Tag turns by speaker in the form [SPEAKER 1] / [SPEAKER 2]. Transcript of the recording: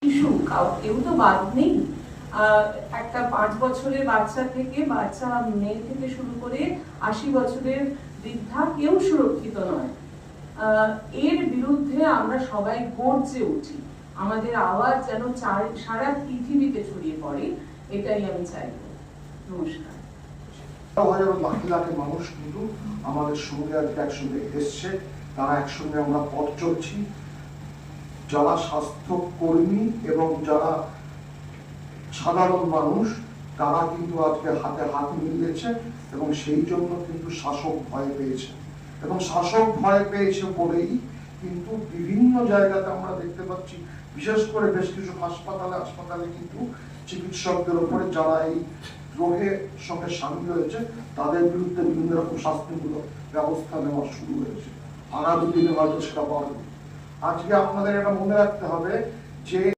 [SPEAKER 1] শিশু কেউ তো বাদ নেই। একটা 5 বছরের বাচ্চা থেকে মেয়ে থেকে শুরু করে 80 বছরের বৃদ্ধা কেউ সুরক্ষিত নয়। এর বিরুদ্ধে আমরা সবাই গর্জে উঠি, আমাদের আওয়াজ যেন সারা পৃথিবীতে ছড়িয়ে পড়ে, এটাই আমি চাইব। নমস্কার।
[SPEAKER 2] লাখ মানুষ কিন্তু আমাদের সঙ্গে আজকে একসঙ্গে এসছে, তারা একসঙ্গে আমরা পথ চলছি। যারা স্বাস্থ্য কর্মী এবং যারা সাধারণ মানুষ তারা কিন্তু আজকে হাতে হাত মিলিয়েছে এবং সেই জন্য কিন্তু শাসক ভয় পেয়েছে, এবং শাসক ভয় পেয়েছে বলেই কিন্তু বিভিন্ন জায়গাতে আমরা দেখতে পাচ্ছি, বিশেষ করে বেশ কিছু হাসপাতালে কিন্তু চিকিৎসকদের উপরে যারা এই রোগের সঙ্গে সামিল হয়েছে তাদের বিরুদ্ধে বিভিন্ন রকম শাস্তিমূলক ব্যবস্থা নেওয়া শুরু হয়েছে। আগামী দিনে হয়তো সেটা বাড়বে। আজকে আপনাদের এটা মনে রাখতে হবে যে